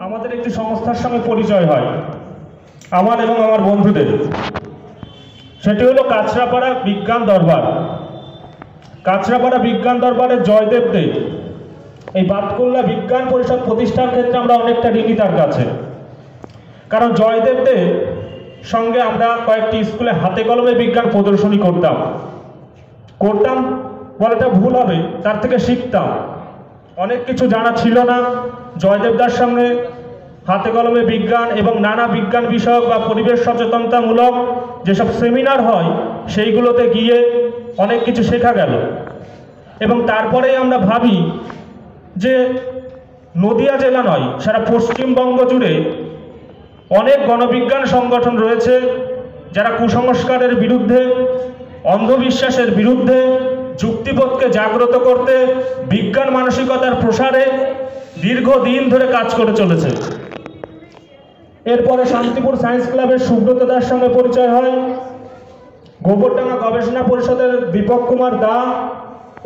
আমাদের একটি সংস্থার সঙ্গে পরিচয় হয় আমার এবং আমার বন্ধুদের। সেটি হলো কাছড়াপাড়া বিজ্ঞান দরবার। কাছড়াপাড়া বিজ্ঞান দরবারের জয়দেব দে এই বাতকুল্লা বিজ্ঞান পরিষদ প্রতিষ্ঠার ক্ষেত্রে আমরা অনেকটা ঋণী তার কাছে। কারণ জয়দেব দে সঙ্গে আমরা কয়েকটি স্কুলে হাতে কলমে বিজ্ঞান প্রদর্শনী করতাম বলাটা ভুল হবে, তার থেকে শিখতাম। অনেক কিছু জানা ছিল না। জয়দেবদার সঙ্গে হাতে কলমে বিজ্ঞান এবং নানা বিজ্ঞান বিষয়ক বা পরিবেশ সচেতনতামূলক যেসব সেমিনার হয় সেইগুলোতে গিয়ে অনেক কিছু শেখা গেল। এবং তারপরেই আমরা ভাবি যে নদিয়া জেলা নয়, সারা পশ্চিমবঙ্গ জুড়ে অনেক গণবিজ্ঞান সংগঠন রয়েছে যারা কুসংস্কারের বিরুদ্ধে, অন্ধবিশ্বাসের বিরুদ্ধে, যুক্তিবোধকে জাগ্রত করতে, বিজ্ঞান মানসিকতার প্রসারে দীর্ঘদিন ধরে কাজ করে চলেছে। এরপরে শান্তিপুর সায়েন্স ক্লাবের সুব্রত দার সঙ্গে পরিচয় হয়, গোবরডাঙ্গা গবেষণা পরিষদের দীপক কুমার দা,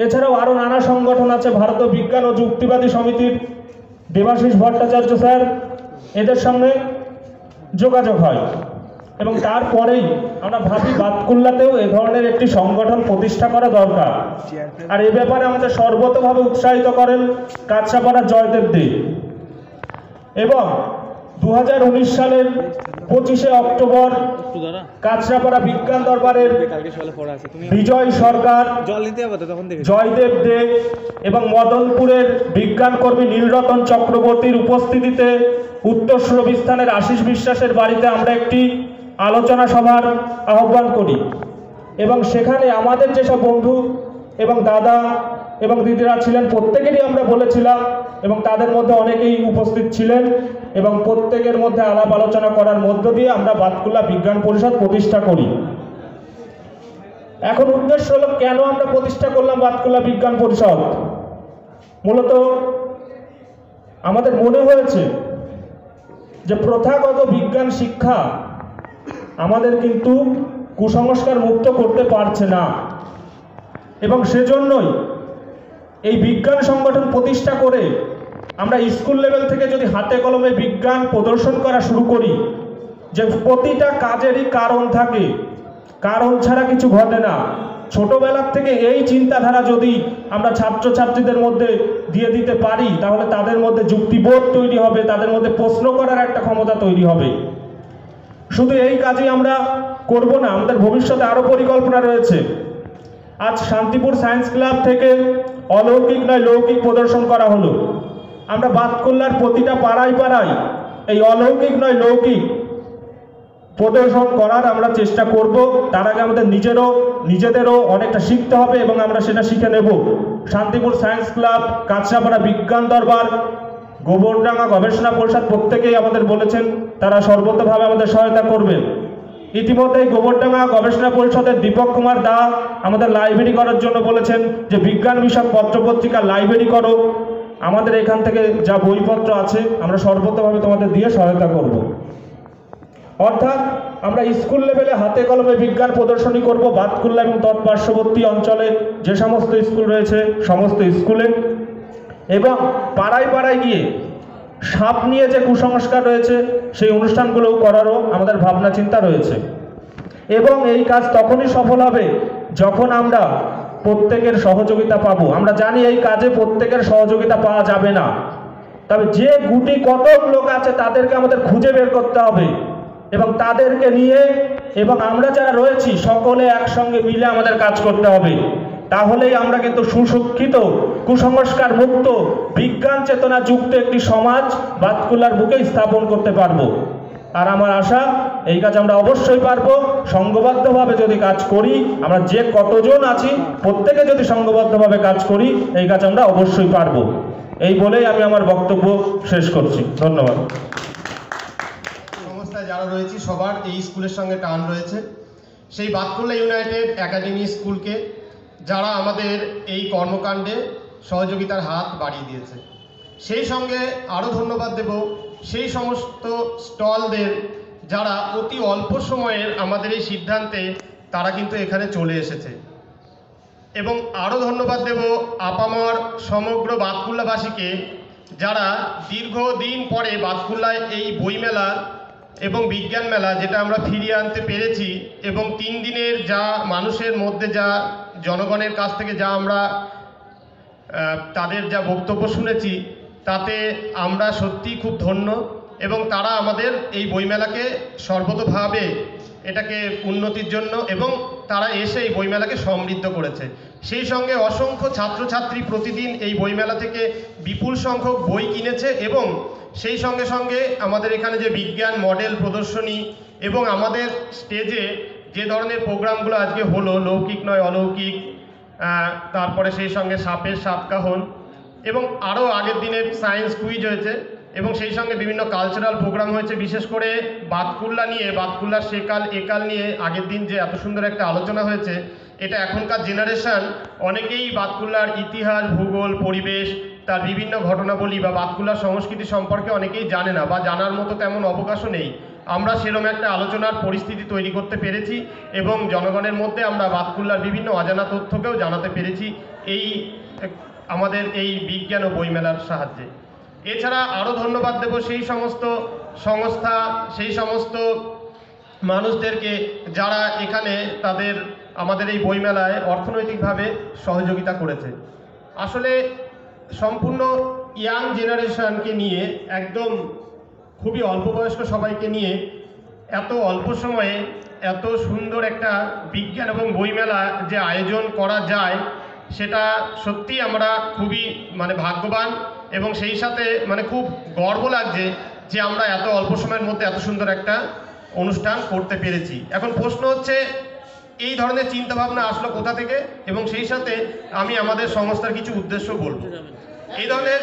এছাড়াও আরও নানা সংগঠন আছে, ভারতীয় বিজ্ঞান ও যুক্তিবাদী সমিতির দেবাশিস ভট্টাচার্য স্যার, এদের সঙ্গে যোগাযোগ হয়। এবং তারপরেই আমরা ভাবি বাতকুল্লাতেও এ ধরনের একটি সংগঠন প্রতিষ্ঠা করা দরকার। আর এ ব্যাপারে আমাদের সর্বতভাবে উৎসাহিত করেন কাছড়াপাড়া জয়দেব দে। এবং 2019 সালের 25শে অক্টোবর কাছড়াপাড়া বিজ্ঞান দরবারের বিজয় সরকার, জয়দেব দে এবং মদনপুরের বিজ্ঞান কর্মী নীলরতন চক্রবর্তীর উপস্থিতিতে উত্তর সুরবিস্থানের আশিস বিশ্বাসের বাড়িতে আমরা একটি আলোচনা সভার আহ্বান করি। এবং সেখানে আমাদের যেসব বন্ধু এবং দাদা এবং দিদিরা ছিলেন প্রত্যেকেরই আমরা বলেছিলাম, এবং তাদের মধ্যে অনেকেই উপস্থিত ছিলেন, এবং প্রত্যেকের মধ্যে আলাপ আলোচনা করার মধ্য দিয়ে আমরা বাতকুল্লা বিজ্ঞান পরিষদ প্রতিষ্ঠা করি। এখন উদ্দেশ্য হলো কেন আমরা প্রতিষ্ঠা করলাম বাতকুল্লা বিজ্ঞান পরিষদ। মূলত আমাদের মনে হয়েছে যে প্রথাগত বিজ্ঞান শিক্ষা আমাদের কিন্তু কুসংস্কার মুক্ত করতে পারছে না, এবং সেজন্যই এই বিজ্ঞান সংগঠন প্রতিষ্ঠা করে আমরা স্কুল লেভেল থেকে যদি হাতে কলমে বিজ্ঞান প্রদর্শন করা শুরু করি, যে প্রতিটা কাজেরই কারণ থাকে, কারণ ছাড়া কিছু ঘটে না। ছোটবেলার থেকে এই চিন্তাধারা যদি আমরা ছাত্রছাত্রীদের মধ্যে দিয়ে দিতে পারি, তাহলে তাদের মধ্যে যুক্তিবোধ তৈরি হবে, তাদের মধ্যে প্রশ্ন করার একটা ক্ষমতা তৈরি হবে। শুধু এই কাজই আমরা করব না, আমাদের ভবিষ্যতে আরও পরিকল্পনা রয়েছে। আজ শান্তিপুর সায়েন্স ক্লাব থেকে অলৌকিক নয় লৌকিক প্রদর্শন করা হলো। আমরা বাতকুল্লার প্রতিটা পাড়ায় পাড়ায় এই অলৌকিক নয় লৌকিক প্রদর্শন করার আমরা চেষ্টা করব। তার আগে আমাদের নিজেদেরও অনেকটা শিখতে হবে, এবং আমরা সেটা শিখে নেব। শান্তিপুর সায়েন্স ক্লাব, কাছড়াপাড়া বিজ্ঞান দরবার, গোবরডাঙ্গা গবেষণা পরিষদ প্রত্যেকেই আমাদের বলেছেন তারা সর্বতভাবে আমাদের সহায়তা করবেন। ইতিমধ্যেই গোবরডাঙ্গা গবেষণা পরিষদের দীপক কুমার দা আমাদের লাইব্রেরি করার জন্য বলেছেন, যে বিজ্ঞান বিষয়ক পত্রপত্রিকা লাইব্রেরি করো। আমাদের এখান থেকে যা বইপত্র আছে আমরা সর্বতভাবে তোমাদের দিয়ে সহায়তা করব। অর্থাৎ আমরা স্কুল লেভেলে হাতে কলমে বিজ্ঞান প্রদর্শনী করব বাতকুল্লা এবং তৎপার্শ্ববর্তী অঞ্চলে যে সমস্ত স্কুল রয়েছে সমস্ত স্কুলে, এবং পাড়ায় পাড়ায় গিয়ে সাপ নিয়ে যে কুসংস্কার রয়েছে সেই অনুষ্ঠানগুলোও করারও আমাদের ভাবনা চিন্তা রয়েছে। এবং এই কাজ তখনই সফল হবে যখন আমরা প্রত্যেকের সহযোগিতা পাবো। আমরা জানি এই কাজে প্রত্যেকের সহযোগিতা পাওয়া যাবে না, তবে যে গুটি কতক লোক আছে তাদেরকে আমাদের খুঁজে বের করতে হবে, এবং তাদেরকে নিয়ে এবং আমরা যারা রয়েছি সকলে একসঙ্গে মিলে আমাদের কাজ করতে হবে। তাহলেই আমরা কিন্তু সুশিক্ষিত, কুসংস্কার মুক্ত, বিজ্ঞান চেতনা যুক্ত একটি সমাজ বাতকুল্লার বুকে স্থাপন করতে পারবো। আর আমার আশা এই কাজ আমরা অবশ্যই পারবো। সংঘবদ্ধভাবে যদি কাজ করি, আমরা যে কতজন আছি প্রত্যেকে যদি সংঘবদ্ধভাবে কাজ করি, এই কাজ আমরা অবশ্যই পারবো। এই বলেই আমি আমার বক্তব্য শেষ করছি। ধন্যবাদ। সংস্থায় যারা রয়েছে সবার এই স্কুলের সঙ্গে টান রয়েছে। সেই বাতকুল্লা ইউনাইটেড একাডেমি স্কুলকে যারা আমাদের এই কর্মকাণ্ডে সহযোগিতার হাত বাড়িয়ে দিয়েছে, সেই সঙ্গে আরও ধন্যবাদ দেব সেই সমস্ত স্টলদের যারা অতি অল্প সময়ের আমাদের এই সিদ্ধান্তে তারা কিন্তু এখানে চলে এসেছে। এবং আরও ধন্যবাদ দেব আপামর সমগ্র বাতকুল্লাবাসীকে, যারা দীর্ঘদিন পরে বাতকুল্লায় এই বইমেলা এবং বিজ্ঞান মেলা যেটা আমরা ফিরিয়ে আনতে পেরেছি, এবং 3 দিনের যা মানুষের মধ্যে যা জনগণের কাছ থেকে যা আমরা তাদের যা বক্তব্য শুনেছি, তাতে আমরা সত্যিই খুব ধন্য। এবং তারা আমাদের এই বইমেলাকে সর্বতোভাবে এটাকে উন্নতির জন্য এবং তারা এসে এই বইমেলাকে সমৃদ্ধ করেছে। সেই সঙ্গে অসংখ্য ছাত্রছাত্রী প্রতিদিন এই বইমেলা থেকে বিপুল সংখ্যক বই কিনেছে, এবং সেই সঙ্গে সঙ্গে আমাদের এখানে যে বিজ্ঞান মডেল প্রদর্শনী এবং আমাদের স্টেজে যে ধরনের প্রোগ্রামগুলো আজকে হলো, লৌকিক নয় অলৌকিক, তারপরে সেই সঙ্গে সাপের সাতকাহন, এবং আরও আগের দিনে সায়েন্স কুইজ হয়েছে, এবং সেই সঙ্গে বিভিন্ন কালচারাল প্রোগ্রাম হয়েছে। বিশেষ করে বাতকুল্লা নিয়ে, বাতকুল্লার সেকাল একাল নিয়ে আগের দিন যে এত সুন্দর একটা আলোচনা হয়েছে, এটা এখনকার জেনারেশান অনেকেই বাতকুল্লার ইতিহাস, ভূগোল, পরিবেশ, তার বিভিন্ন ঘটনাবলী বা বাতকুল্লার সংস্কৃতি সম্পর্কে অনেকেই জানে না, বা জানার মতো তেমন অবকাশও নেই। আমরা সেরকম একটা আলোচনার পরিস্থিতি তৈরি করতে পেরেছি, এবং জনগণের মধ্যে আমরা বাতকুল্লার বিভিন্ন অজানা তথ্যকেও জানাতে পেরেছি এই আমাদের এই বিজ্ঞান ও বইমেলার সাহায্যে। এছাড়া আরও ধন্যবাদ দেব সেই সমস্ত সংস্থা, সেই সমস্ত মানুষদেরকে যারা এখানে তাদের আমাদের এই বইমেলায় অর্থনৈতিকভাবে সহযোগিতা করেছে। আসলে সম্পূর্ণ ইয়াং জেনারেশনকে নিয়ে, একদম খুবই অল্প বয়স্ক সবাইকে নিয়ে এত অল্প সময়ে এত সুন্দর একটা বিজ্ঞান এবং বইমেলা যে আয়োজন করা যায়, সেটা সত্যি আমরা খুবই ভাগ্যবান, এবং সেই সাথে খুব গর্ব লাগছে যে আমরা এত অল্প সময়ের মধ্যে এত সুন্দর একটা অনুষ্ঠান করতে পেরেছি। এখন প্রশ্ন হচ্ছে, এই ধরনের চিন্তাভাবনা আসলো কোথা থেকে, এবং সেই সাথে আমি আমাদের সংস্থার কিছু উদ্দেশ্য বলবো। এই ধরনের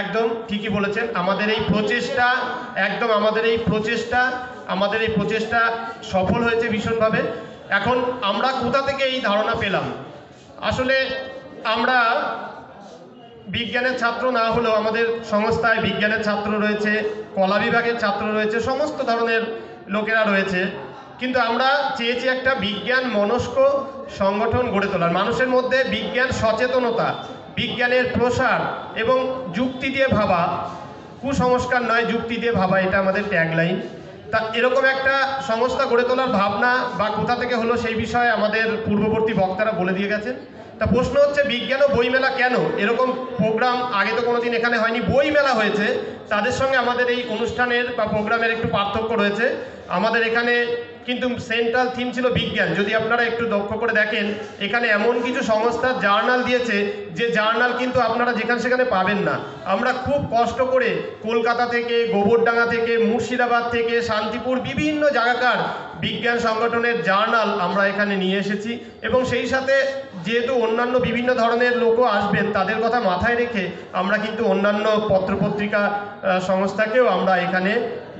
একদম ঠিকই বলেছেন, আমাদের এই প্রচেষ্টা সফল হয়েছে ভীষণভাবে। এখন আমরা কোথা থেকে এই ধারণা পেলাম? আসলে আমরা বিজ্ঞানের ছাত্র না হলেও আমাদের সংস্থায় বিজ্ঞানের ছাত্র রয়েছে, কলা বিভাগের ছাত্র রয়েছে, সমস্ত ধরনের লোকেরা রয়েছে, কিন্তু আমরা চেয়েছি একটা বিজ্ঞান মনস্ক সংগঠন গড়ে তোলার, মানুষের মধ্যে বিজ্ঞান সচেতনতা, বিজ্ঞানের প্রসার এবং যুক্তি দিয়ে ভাবা, কুসংস্কার নয় যুক্তি দিয়ে ভাবা, এটা আমাদের ট্যাগলাইন। তা এরকম একটা সংস্থা গড়ে তোলার ভাবনা বা কোথা থেকে হলো সেই বিষয়ে আমাদের পূর্ববর্তী বক্তারা বলে দিয়ে গেছেন। তা প্রশ্ন হচ্ছে, বিজ্ঞান ও বইমেলা কেন? এরকম প্রোগ্রাম আগে তো কোনোদিন এখানে হয়নি, বইমেলা হয়েছে, তাদের সঙ্গে আমাদের এই অনুষ্ঠানের বা প্রোগ্রামের একটু পার্থক্য রয়েছে। আমাদের এখানে কিন্তু সেন্ট্রাল থিম ছিল বিজ্ঞান। যদি আপনারা একটু লক্ষ্য করে দেখেন, এখানে এমন কিছু সংস্থার জার্নাল দিয়েছে যে জার্নাল কিন্তু আপনারা যেখানে সেখানে পাবেন না। আমরা খুব কষ্ট করে কলকাতা থেকে, গোবরডাঙ্গা থেকে, মুর্শিদাবাদ থেকে, শান্তিপুর, বিভিন্ন জায়গাকার বিজ্ঞান সংগঠনের জার্নাল আমরা এখানে নিয়ে এসেছি, এবং সেই সাথে যেহেতু অন্যান্য বিভিন্ন ধরনের লোকও আসবেন, তাদের কথা মাথায় রেখে আমরা কিন্তু অন্যান্য পত্রপত্রিকা সংস্থাকেও আমরা এখানে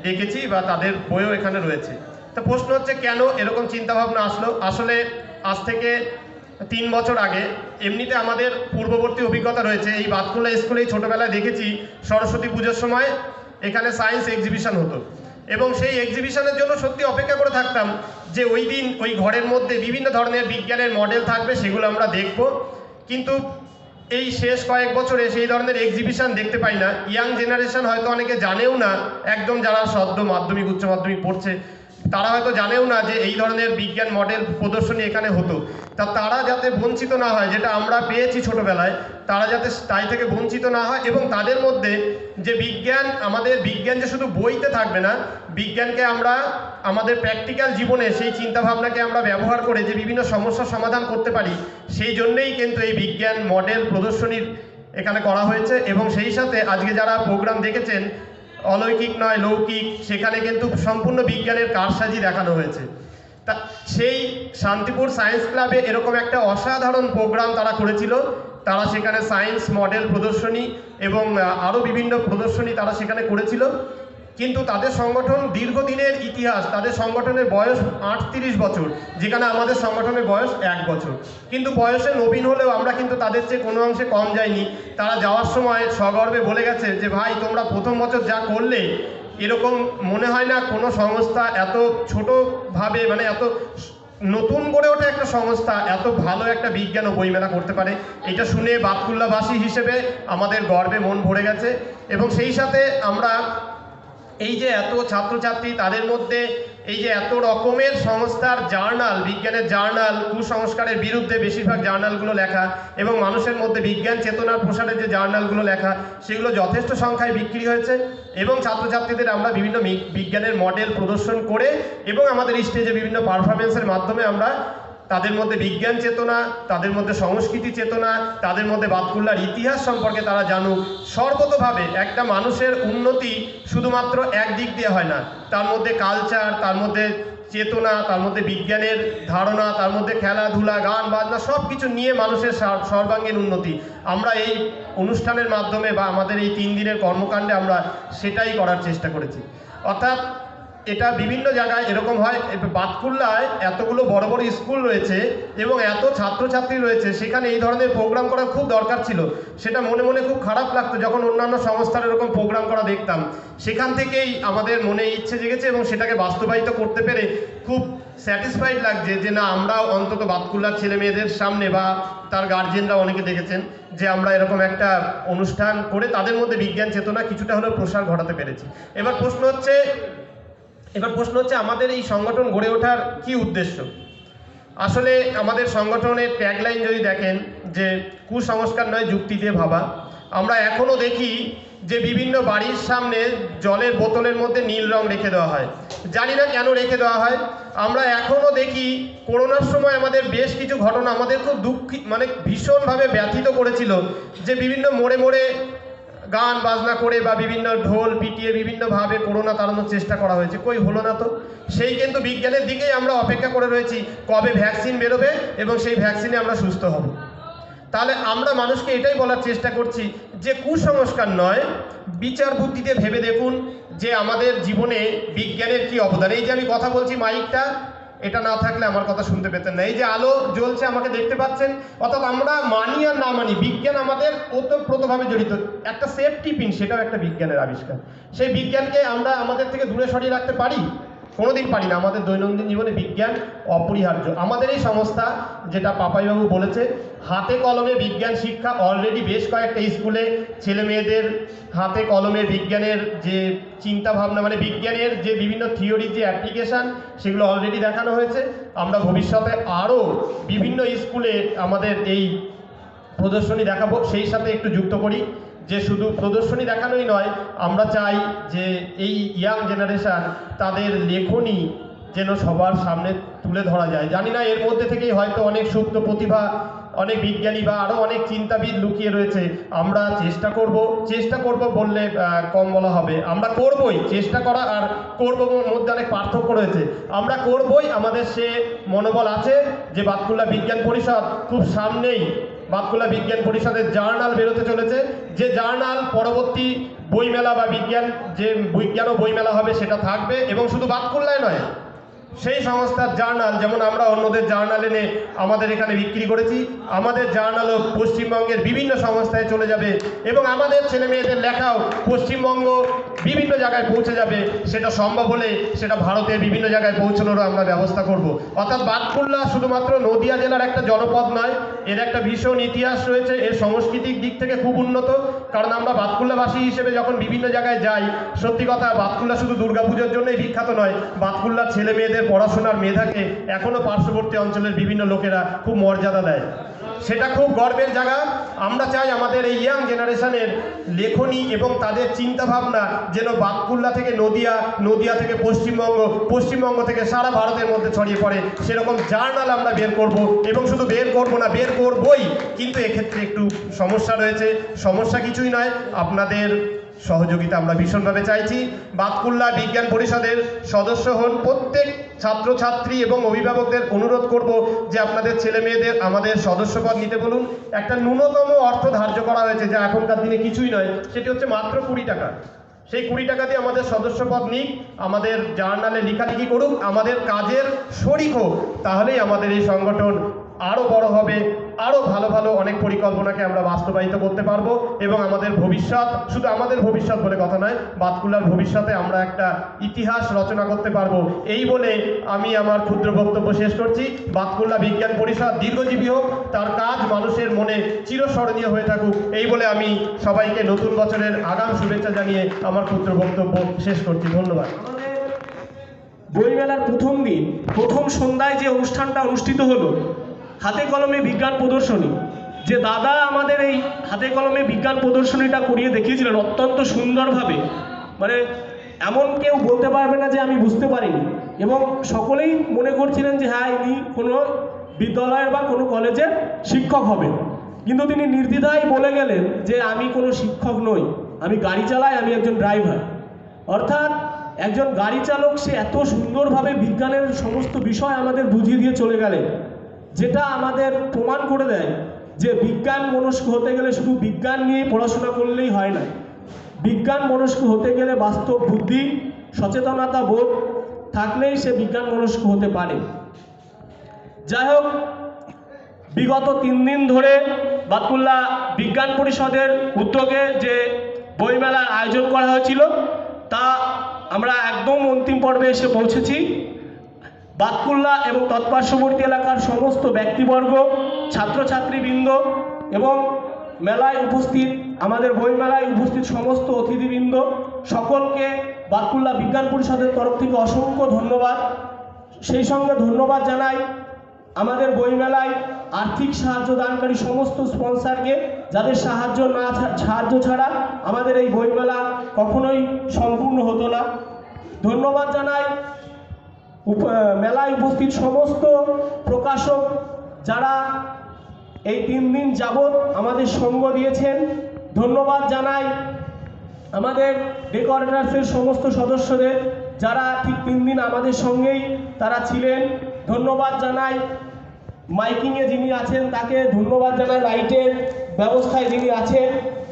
ডেকেছি, বা তাদের বইও এখানে রয়েছে। তা প্রশ্ন হচ্ছে, কেন এরকম চিন্তাভাবনা আসলো? আসলে আজ থেকে 3 বছর আগে, এমনিতে আমাদের পূর্ববর্তী অভিজ্ঞতা রয়েছে, এই বাতকুল্লা স্কুলেই ছোটোবেলায় দেখেছি সরস্বতী পুজোর সময় এখানে সায়েন্স এক্সিবিশন হতো, এবং সেই এক্সিবিশনের জন্য সত্যি অপেক্ষা করে থাকতাম যে ওই দিন ওই ঘরের মধ্যে বিভিন্ন ধরনের বিজ্ঞানের মডেল থাকবে, সেগুলো আমরা দেখব। কিন্তু এই শেষ কয়েক বছরে সেই ধরনের এক্সিবিশন দেখতে পাই না। ইয়াং জেনারেশন হয়তো অনেকে জানেও না, একদম যারা সদ্য মাধ্যমিক উচ্চ মাধ্যমিক পড়ছে, তারা হয়তো জানেও না যে এই ধরনের বিজ্ঞান মডেল প্রদর্শনী এখানে হতো। তা তারা যাতে বঞ্চিত না হয়, যেটা আমরা পেয়েছি ছোটোবেলায়, তারা যাতে তাই থেকে বঞ্চিত না হয়, এবং তাদের মধ্যে যে বিজ্ঞান, আমাদের বিজ্ঞান যে শুধু বইতে থাকবে না, বিজ্ঞানকে আমরা আমাদের প্র্যাকটিক্যাল জীবনে সেই চিন্তাভাবনাকে আমরা ব্যবহার করে যে বিভিন্ন সমস্যার সমাধান করতে পারি, সেই জন্যেই কিন্তু এই বিজ্ঞান মডেল প্রদর্শনীর এখানে করা হয়েছে। এবং সেই সাথে আজকে যারা প্রোগ্রাম দেখেছেন, অলৌকিক নয় লৌকিক, সেখানে কিন্তু সম্পূর্ণ বিজ্ঞানের কারসাজি দেখানো হয়েছে। তা সেই শান্তিপুর সায়েন্স ক্লাবে এরকম একটা অসাধারণ প্রোগ্রাম তারা করেছিল। তারা সেখানে সায়েন্স মডেল প্রদর্শনী এবং আরও বিভিন্ন প্রদর্শনী তারা সেখানে করেছিল, কিন্তু তাদের সংগঠন দীর্ঘদিনের ইতিহাস, তাদের সংগঠনের বয়স 38 বছর, যেখানে আমাদের সংগঠনের বয়স 1 বছর। কিন্তু বয়সে নবীন হলেও আমরা কিন্তু তাদের চেয়ে কোনো অংশে কম যাইনি। তারা যাওয়ার সময় সগর্বে বলে গেছে যে, ভাই তোমরা প্রথম বছর যা করলে, এরকম মনে হয় না কোনো সংস্থা এত ছোটোভাবে, এত নতুন গড়ে ওঠা একটা সংস্থা এত ভালো একটা বিজ্ঞান ও বইমেলা করতে পারে, এটা শুনে বাতকুল্লাবাসী হিসেবে আমাদের গর্বে মন ভরে গেছে। এবং সেই সাথে আমরা এই যে এত ছাত্রছাত্রী, তাদের মধ্যে এই যে এত রকমের সংস্থার জার্নাল, বিজ্ঞানের জার্নাল, কুসংস্কারের বিরুদ্ধে বেশিরভাগ জার্নালগুলো লেখা এবং মানুষের মধ্যে বিজ্ঞান চেতনার প্রসারের যে জার্নালগুলো লেখা, সেগুলো যথেষ্ট সংখ্যায় বিক্রি হয়েছে। এবং ছাত্রছাত্রীদের আমরা বিভিন্ন বিজ্ঞানের মডেল প্রদর্শন করে এবং আমাদের স্টেজে বিভিন্ন পারফরমেন্সের মাধ্যমে আমরা তাদের মধ্যে বিজ্ঞান চেতনা, তাদের মধ্যে সংস্কৃতি চেতনা, তাদের মধ্যে বাতকুল্লার ইতিহাস সম্পর্কে তারা জানুক। সর্বতোভাবে একটা মানুষের উন্নতি শুধুমাত্র একদিক দিয়ে হয় না, তার মধ্যে কালচার, তার মধ্যে চেতনা, তার মধ্যে বিজ্ঞানের ধারণা, তার মধ্যে খেলাধুলা, গান বাজনা সব কিছু নিয়ে মানুষের সর্বাঙ্গীন উন্নতি। আমরা এই অনুষ্ঠানের মাধ্যমে বা আমাদের এই 3 দিনের কর্মকাণ্ডে আমরা সেটাই করার চেষ্টা করেছি। অর্থাৎ এটা বিভিন্ন জায়গায় এরকম হয়, বাতকুল্লায় এতগুলো বড় বড় স্কুল রয়েছে এবং এত ছাত্রছাত্রী রয়েছে, সেখানে এই ধরনের প্রোগ্রাম করা খুব দরকার ছিল। সেটা মনে মনে খুব খারাপ লাগতো যখন অন্যান্য সংস্থার এরকম প্রোগ্রাম করা দেখতাম। সেখান থেকেই আমাদের মনে ইচ্ছে জেগেছে এবং সেটাকে বাস্তবায়িত করতে পেরে খুব স্যাটিসফাইড লাগছে যে না, আমরাও অন্তত বাতকুল্লার ছেলে মেয়েদের সামনে বা তার গার্জেনরা অনেকে দেখেছেন যে আমরা এরকম একটা অনুষ্ঠান করে তাদের মধ্যে বিজ্ঞান চেতনা কিছুটা হলেও প্রসার ঘটাতে পেরেছি। এবার প্রশ্ন হচ্ছে আমাদের এই সংগঠন গড়ে ওঠার কি উদ্দেশ্য। আসলে আমাদের সংগঠনের ট্যাগলাইন যদি দেখেন যে কুসংস্কার নয়, যুক্তি দিয়ে ভাবা। আমরা এখনও দেখি যে বিভিন্ন বাড়ির সামনে জলের বোতলের মধ্যে নীল রং রেখে দেওয়া হয়, জানি না কেন রেখে দেওয়া হয়। আমরা এখনও দেখি করোনার সময় আমাদের বেশ কিছু ঘটনা আমাদের খুব ভীষণভাবে ব্যথিত করেছিল, যে বিভিন্ন মোড়ে মোড়ে গান বাজনা করে বা বিভিন্ন ঢোল পিটিয়ে বিভিন্নভাবে করোনা তাড়ানোর চেষ্টা করা হয়েছে, কই হলো না তো। সেই কিন্তু বিজ্ঞানের দিকেই আমরা অপেক্ষা করে রয়েছি কবে ভ্যাকসিন বেরোবে এবং সেই ভ্যাকসিনে আমরা সুস্থ হব। তাহলে আমরা মানুষকে এটাই বলার চেষ্টা করছি যে কুসংস্কার নয়, বিচার বুদ্ধিতে ভেবে দেখুন যে আমাদের জীবনে বিজ্ঞানের কি অবদান। এই যে আমি কথা বলছি, মাইকটা এটা না থাকলে আমার কথা শুনতে পেতেন না। এই যে আলো জ্বলছে, আমাকে দেখতে পাচ্ছেন। অর্থাৎ আমরা মানি আর না মানি, বিজ্ঞান আমাদের ওতপ্রোতভাবে জড়িত। একটা সেফটি পিন, সেটাও একটা বিজ্ঞানের আবিষ্কার। সেই বিজ্ঞানকে আমরা আমাদের থেকে দূরে সরিয়ে রাখতে পারি? কোনোদিন পারি না। আমাদের দৈনন্দিন জীবনে বিজ্ঞান অপরিহার্য। আমাদের এই সংস্থা, যেটা পাপাইবাবু বলেছে, হাতে কলমে বিজ্ঞান শিক্ষা অলরেডি বেশ কয়েকটা স্কুলে ছেলে মেয়েদের হাতে কলমে বিজ্ঞানের যে চিন্তা ভাবনা, বিজ্ঞানের যে বিভিন্ন থিওরির যে অ্যাপ্লিকেশান, সেগুলো অলরেডি দেখানো হয়েছে। আমরা ভবিষ্যতে আরও বিভিন্ন স্কুলে আমাদের এই প্রদর্শনী দেখাবো। সেই সাথে একটু যুক্ত করি যে শুধু প্রদর্শনী দেখানোই নয়, আমরা চাই যে এই ইয়াং জেনারেশান তাদের লেখনী যেন সবার সামনে তুলে ধরা যায়। জানি না এর মধ্যে থেকেই হয়তো অনেক সুপ্ত প্রতিভা, অনেক বিজ্ঞানী বা আরও অনেক চিন্তাবিদ লুকিয়ে রয়েছে। আমরা চেষ্টা করব বললে কম বলা হবে, আমরা করবই। চেষ্টা করা আর করবোর মধ্যে অনেক পার্থক্য রয়েছে। আমরা করবই, আমাদের সে মনোবল আছে যে বাতকুল্লা বিজ্ঞান পরিষদ খুব সামনেই বাতকুল্লা বিজ্ঞান পরিষদের জার্নাল বেরোতে চলেছে, যে জার্নাল পরবর্তী বইমেলা বা বিজ্ঞান ও বইমেলা হবে সেটা থাকবে। এবং শুধু বাতকুল্লায় নয়, সেই সংস্থার জার্নাল যেমন আমরা অন্যদের জার্নাল এনে আমাদের এখানে বিক্রি করেছি, আমাদের জার্নালও পশ্চিমবঙ্গের বিভিন্ন সংস্থায় চলে যাবে এবং আমাদের ছেলে মেয়েদের লেখাও পশ্চিমবঙ্গ বিভিন্ন জায়গায় পৌঁছে যাবে। সেটা সম্ভব হলে সেটা ভারতের বিভিন্ন জায়গায় পৌঁছানোরও আমরা ব্যবস্থা করব। অর্থাৎ বাতকুল্লা শুধুমাত্র নদিয়া জেলার একটা জনপদ নয়, এর একটা ভীষণ ইতিহাস রয়েছে। এর সাংস্কৃতিক দিক থেকে খুব উন্নত। কারণ আমরা বাতকুল্লাবাসী হিসেবে যখন বিভিন্ন জায়গায় যাই, সত্যি কথা, বাতকুল্লা শুধু দুর্গাপুজোর জন্যই বিখ্যাত নয়। বাতকুল্লার ছেলে মেয়েদের পড়াশোনার মেধাকে এখনও পার্শ্ববর্তী অঞ্চলের বিভিন্ন লোকেরা খুব মর্যাদা দেয়। সেটা খুব গর্বের জায়গা। আমরা চাই আমাদের এই ইয়াং জেনারেশনের লেখনী এবং তাদের চিন্তাভাবনা যেন বাতকুল্লা থেকে নদিয়া, নদিয়া থেকে পশ্চিমবঙ্গ, পশ্চিমবঙ্গ থেকে সারা ভারতের মধ্যে ছড়িয়ে পড়ে। সেরকম জার্নাল আমরা বের করব এবং শুধু বের করব না, বের করবই। কিন্তু এক্ষেত্রে একটু সমস্যা রয়েছে। সমস্যা কিছুই নয়, আপনাদের সহযোগিতা আমরা ভীষণভাবে চাইছি। বাতকুল্লা বিজ্ঞান পরিষদের সদস্য হন। প্রত্যেক ছাত্রছাত্রী এবং অভিভাবকদের অনুরোধ করব যে আপনাদের ছেলে মেয়েদের আমাদের সদস্যপদ নিতে বলুন। একটা ন্যূনতম অর্থ ধার্য করা হয়েছে, যা এখনকার দিনে কিছুই নয়, সেটি হচ্ছে মাত্র 20 টাকা। সেই 20 টাকা দিয়ে আমাদের সদস্যপদ নিক, আমাদের জার্নালে লেখালেখি করুক, আমাদের কাজের শরিক হোক। তাহলেই আমাদের এই সংগঠন আরও বড় হবে, আরও ভালো ভালো অনেক পরিকল্পনাকে আমরা বাস্তবায়িত করতে পারবো এবং আমাদের ভবিষ্যৎ, শুধু আমাদের ভবিষ্যৎ বলে কথা নয়, বাতকুল্লার ভবিষ্যতে আমরা একটা ইতিহাস রচনা করতে পারবো। এই বলে আমি আমার ক্ষুদ্র বক্তব্য শেষ করছি। বাতকুল্লা বিজ্ঞান পরিষদ দীর্ঘজীবী হোক, তার কাজ মানুষের মনে চিরস্মরণীয় হয়ে থাকুক, এই বলে আমি সবাইকে নতুন বছরের আগাম শুভেচ্ছা জানিয়ে আমার ক্ষুদ্র বক্তব্য শেষ করছি। ধন্যবাদ। বইমেলার প্রথম দিন, প্রথম সন্ধ্যায় যে অনুষ্ঠানটা অনুষ্ঠিত হলো, হাতে কলমে বিজ্ঞান প্রদর্শনী, যে দাদা আমাদের এই হাতে কলমে বিজ্ঞান প্রদর্শনীটা করিয়ে দেখিয়েছিলেন অত্যন্ত সুন্দরভাবে, মানে এমন কেউ বলতে পারবে না যে আমি বুঝতে পারিনি, এবং সকলেই মনে করছিলেন যে হ্যাঁ ইনি কোনো বিদ্যালয়ের বা কোনো কলেজের শিক্ষক হবেন। কিন্তু তিনি নির্দ্বিধায় বলে গেলেন যে আমি কোনো শিক্ষক নই, আমি গাড়ি চালাই, আমি একজন ড্রাইভার। অর্থাৎ একজন গাড়ি চালক সে এত সুন্দরভাবে বিজ্ঞানের সমস্ত বিষয় আমাদের বুঝিয়ে দিয়ে চলে গেলেন, যেটা আমাদের প্রমাণ করে দেয় যে বিজ্ঞান মনস্ক হতে গেলে শুধু বিজ্ঞান নিয়ে পড়াশোনা করলেই হয় না। বিজ্ঞান মনস্ক হতে গেলে বাস্তব বুদ্ধি, সচেতনতা বোধ থাকলেই সে বিজ্ঞান মনস্ক হতে পারে। যাই হোক, বিগত 3 দিন ধরে বাতকুল্লা বিজ্ঞান পরিষদের উদ্যোগে যে বইমেলার আয়োজন করা হয়েছিল তা আমরা একদম অন্তিম পর্বে এসে পৌঁছেছি। বাতকুল্লা এবং তৎপার্শ্ববর্তী এলাকার সমস্ত ব্যক্তিবর্গ, ছাত্রছাত্রীবৃন্দ এবং মেলায় উপস্থিত, আমাদের বইমেলায় উপস্থিত সমস্ত অতিথিবৃন্দ, সকলকে বাতকুল্লা বিজ্ঞান পরিষদের তরফ থেকে অসংখ্য ধন্যবাদ। সেই সঙ্গে ধন্যবাদ জানাই আমাদের বইমেলায় আর্থিক সাহায্য দানকারী সমস্ত স্পন্সরকে, যাদের সাহায্য ছাড়া আমাদের এই বইমেলা কখনোই সম্পূর্ণ হতো না। ধন্যবাদ জানাই মেলায় উপস্থিত সমস্ত প্রকাশক, যারা এই 3 দিন যাবৎ আমাদের সঙ্গ দিয়েছেন। ধন্যবাদ জানাই আমাদের ডেকোরেটরসের সমস্ত সদস্যদের, যারা ঠিক 3 দিন আমাদের সঙ্গেই তারা ছিলেন। ধন্যবাদ জানাই মাইকিংয়ে যিনি আছেন তাকে, ধন্যবাদ জানাই লাইটের ব্যবস্থায় যিনি আছেন,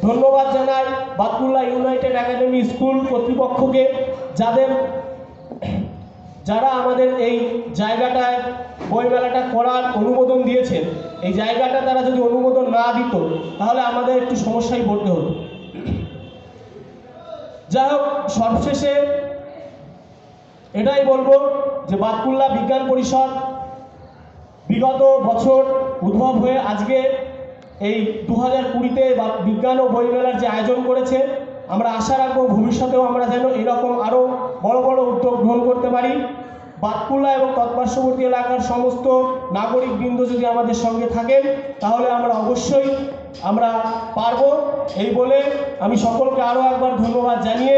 ধন্যবাদ জানাই বাতকুল্লা ইউনাইটেড একাডেমি স্কুল কর্তৃপক্ষকে, যারা আমাদের এই জায়গাটায় বইমেলাটা করার অনুমোদন দিয়েছেন। এই জায়গাটা তারা যদি অনুমোদন না দিত তাহলে আমাদের একটু সমস্যায় পড়তে হতো। যাই হোক, সবশেষে এটাই বলবো যে বাতকুল্লা বিজ্ঞান পরিষদ বিগত বছর উদ্ভব হয়ে আজকে এই 2020-তে বিজ্ঞান ও বইমেলার যে আয়োজন করেছে, আমরা আশা রাখবো ভবিষ্যতেও আমরা যেন এরকম আরও বড় বড় উদ্যোগ গ্রহণ করতে পারি। বাতকুল্লা এবং তৎপার্শ্ববর্তী এলাকার সমস্ত নাগরিকবৃন্দ যদি আমাদের সঙ্গে থাকেন তাহলে আমরা অবশ্যই পারবো। এই বলে আমি সকলকে আরও একবার ধন্যবাদ জানিয়ে,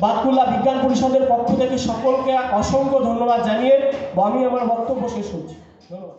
বাতকুল্লা বিজ্ঞান পরিষদের পক্ষ থেকে সকলকে অসংখ্য ধন্যবাদ জানিয়ে আমি আমার বক্তব্য শেষ করছি। ধন্যবাদ।